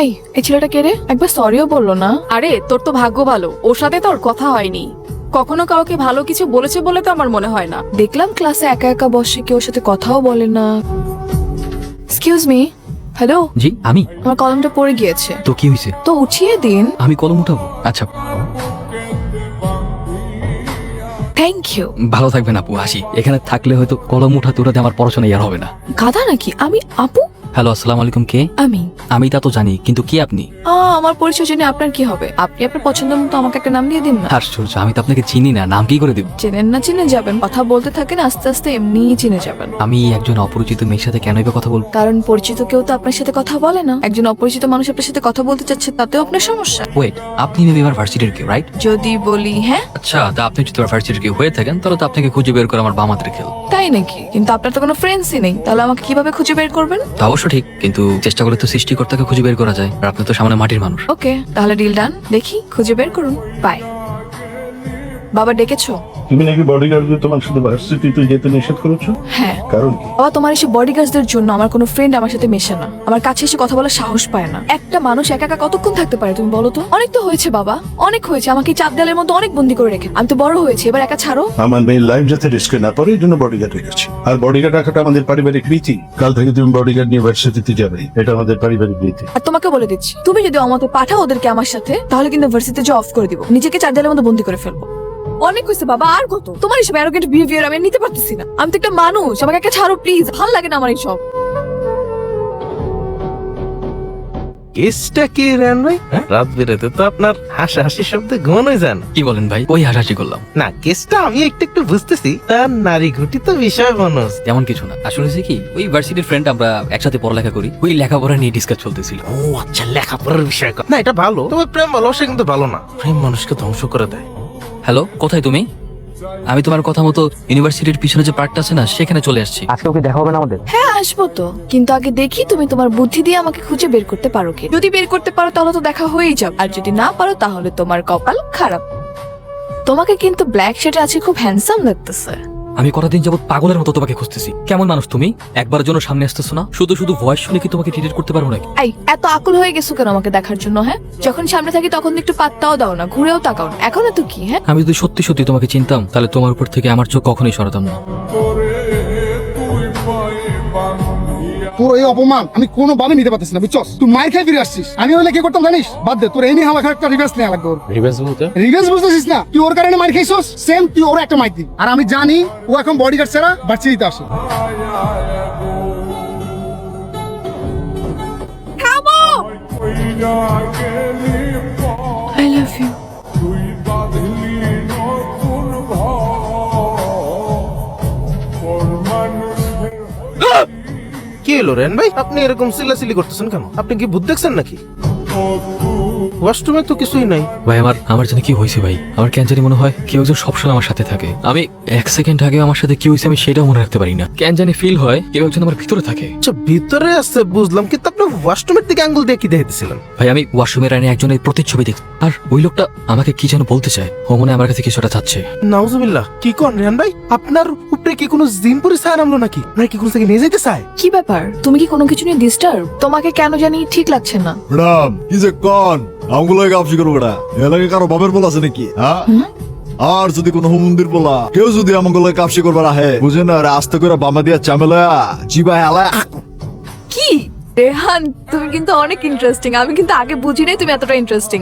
এই ছেলেটা কে রে? একবার সরিও বললো না। আরে তোর তো ভাগ্য ভালো, ওর সাথে তোর কথা হয়নি। কখনো কাউকে ভালো কিছু বলেছে বলে তো আমার মনে হয় না। দেখলাম ক্লাসে একা একা বসে, কেউ সাথে কথাও বলে না। Excuse me. হ্যালো। জি আমি। আমার কলমটা পড়ে গিয়েছে। তো কি হয়েছে? তো উঠিয়ে দিন। আমি কলম উঠাবো? আচ্ছা থ্যাংক ইউ। ভালো থাকবেন আপু, আসি। এখানে থাকলে হয়তো কলম উঠাতে উঠাতে আমার পড়াশোনা আর হবে না। গাধা নাকি আমি? আপু? হ্যালো, আসসালামু আলাইকুম। কে? আমি তা তো জানি, কিন্তু কে আপনি? আমার পরিচয় জেনে আপনার কি হবে? আপনি আপনার পছন্দ মতো আমাকে একটা নাম দিয়ে দিন না। আশ্চর্য, আমি তো আপনাকে চিনি না, নাম কি করে দেব? চেনেন না চিনে যাবেন, কথা বলতে থাকেন, আস্তে আস্তে এমনিই চিনে যাবেন। আমি একজন অপরিচিত মেয়ের সাথে কেনই বা কথা বলবো? কারণ পরিচিত কেউ তো আপনার সাথে কথা বলে না। একজন অপরিচিত মানুষ আপনার সাথে কথা বলতে চাচ্ছে, তাতেও আপনার সমস্যা। ওয়েট, আপনি মেবি আমার ভার্সিটির কেউ, রাইট? যদি বলি হ্যাঁ। আচ্ছা, তা আপনি যদি আমার ভার্সিটির কেউ হয়ে থাকেন তাহলে তো আপনাকে খুঁজে বের করে আমার বাম হাতের খেল। তাই নাকি? কিন্তু আপনার তো কোনো ফ্রেন্ডসই নেই, তাহলে আমাকে কিভাবে খুঁজে বের করবেন? তা অবশ্য ঠিক, কিন্তু চেষ্টা করলে তো সৃষ্টিকর্তাকে খুঁজে বের করা যায়, আর আপনি তো সামনে মাটির মানুষ। ওকে, তাহলে ডিল ডান। দেখি খুঁজে বের করুন। বাই। বাবা ডেকেছো? তুমি নাকি বডিগার্ডদের তোমার সাথে ভার্সিটিতে যেতে নিষেধ করেছো? হ্যাঁ। কারণ কি? বাবা, তোমার এসে বডিগার্ডদের জন্য আমার কোনো ফ্রেন্ড আমার সাথে মেশে না, আমার কাছে এসে কথা বলার সাহস পায় না। একটা মানুষ একা একা কতক্ষণ থাকতে পারে তুমি বলো তো? অনেক তো হয়েছে বাবা, অনেক হয়েছে। আমাকে এই চাপ দেয়ালের মধ্যে অনেক বন্দি করে রেখে আমি তো বড় হয়েছি, এবার একা ছাড়ো। আমার মেয়ের লাইফ যাতে রিস্কে না পড়ে এই জন্য বডিগার্ড রেখেছি। আর বডিগার্ড রাখাটা আমাদের পারিবারিক রীতি। কাল থেকে তুমি বডিগার্ড নিয়ে ভার্সিটিতে যাবে, এটা আমাদের পারিবারিক রীতি। আর তোমাকে বলে দিচ্ছি, তুমি যদি আমাকে পাঠাও ওদেরকে আমার সাথে, তাহলে কিন্তু ভার্সিটিতে জব অফ করে দিব, নিজেকে চার দেয়ালের মধ্যে বন্দি করে ফেলবো। অনেক হয়েছে বাবা, আর কত? তোমার এসব অ্যারোগেন্ট বিহেভিয়ার আমি নিতে পারতেছি না। আমি তো একটা মানুষ, আমাকে একটা ছাড়ো প্লিজ, ভালো লাগে না আমার এইসব। কেসটা কি রান ভাই? রাত বেরোতে তো আপনার হাসাহাসি শব্দে ঘুমানো যান। কি বলেন ভাই? ওই হাসাহাসি করলাম না, কেসটা আমি একটু বুঝতেছি, তার নারী ঘটিত বিষয় মানুষ। তেমন কিছু না। আসলে হয়েছে কি, ওই ভার্সিটির ফ্রেন্ড, আমরা একসাথে পড়ালেখা করি, ওই লেখাপড়া নিয়ে ডিসকাস চলতেছিল। ও আচ্ছা, লেখাপড়ার বিষয়। না, এটা ভালো, তবে প্রেম ভালোবাসা কিন্তু ভালো না। প্রেম মানুষকে ধ্বংস করে দেয়। হ্যালো, কোথায় তুমি? আমি তোমার কথা মতো ইউনিভার্সিটির পিছনে যে পার্কটা আছে না, সেখানে চলে আসছি। আজকে ওকে দেখা হবে না আমাদের? হ্যাঁ আসবো তো, কিন্তু আগে দেখি তুমি তোমার বুদ্ধি দিয়ে আমাকে খুঁজে বের করতে পারো কি। যদি বের করতে পারো তাহলে তো দেখা হয়েই যাবে, আর যদি না পারো তাহলে তোমার কপাল খারাপ। তোমাকে কিন্তু ব্ল্যাক শার্টে আছে খুব হ্যান্ডসাম লাগতেছে। আমি কতদিন যাবত পাগলের মতো তোমাকে খুঁজতেছি। কেমন মানুষ তুমি? একবারের জন্য সামনে আসতেছো না? শুধু শুধু ভয়েস শুনে কি তোমাকে ট্রিট করতে পারবো নাকি? এত আকুল হয়ে গেছো কেন আমাকে দেখার জন্য? হ্যাঁ, যখন সামনে থাকি তখন তো একটু পাত্তাও দাও না, ঘুরেও তাকাও না। এখন তো কি? হ্যাঁ, আমি যদি সত্যি সত্যি তোমাকে চিনতাম তাহলে তোমার উপর থেকে আমার চোখ কখনোই সরাতাম না। তোর এই অপমান আমি কোনোভাবে নিতে পারতেছি না, বুঝছস? তুই মাইর খাই ফিরে আসছিস। আমি হলে কি করতাম জানিস? বাদ দে, তোর এই নিয়ে আমাকে একটা রিভেন্স নেওয়া লাগবে। রিভেন্স বুঝতেছিস না? তুই ওর কারণে মাইর খাইছস, সেম তুই ওর একটা মাইর দিবি। আর আমি জানি ও এখন বডিগার্ড ছাড়া ভার্সিটিতে আসে। I love you. কি হলো রেন ভাই, আপনি এরকম চিল্লাচিল্লি করতেছেন কেন? আপনি কি ভূত দেখছেন নাকি? ওয়াশরুমে তো কিছুই নাই। ভাই আমার জানি কি হয়েছে ভাই। আমার কেন জানি মনে হয় কেউ একজন সবসময় আমার সাথে থাকে। আমি এক সেকেন্ড আগে আমার সাথে কি হয়েছে আমি সেটাও মনে রাখতে পারি না। কেন জানি ফিল হয় কেউ একজন আমার ভিতরে থাকে। আচ্ছা, ভিতরে আছে বুঝলাম, কিন্তু আপনি ওয়াশরুমের দিকে আঙ্গুল দিয়ে কি দেখতেছিলেন? ভাই আমি ওয়াশরুমের আইনে একজনের প্রতিচ্ছবি দেখছি, আর ওই লোকটা আমাকে কি যেন বলতে চায়। ও মনে হয় আমার কাছে কিছুটা চাচ্ছে। নাউজুবিল্লাহ, কি কোন রেন ভাই? আপনার উপরে কি কোনো জিন পরি ছায়া নামলো নাকি? আপনার কি কোনো থেকে নিয়ে যেতে চায়? কি ব্যাপার? তুমি কি কোনো কিছু নিয়ে ডিস্টার্ব? তোমাকে কেন জানি ঠিক লাগছে না। ম্যাডাম কি যে কন আমগুলো কাপসি করবো বেড়া, এলাকায় কারো বাপের বলা আছে নাকি? হ্যাঁ, আর যদি কোনো মন্দির বলা কেউ যদি আমগুলো কাপসি করবার আহে, বুঝে না আস্তে করে বামা দিয়া চামেলা জিবা হেলা। কি রেহান, তুমি কিন্তু অনেক ইন্টারেস্টিং। আমি কিন্তু আগে বুঝি নাই তুমি এতটা ইন্টারেস্টিং।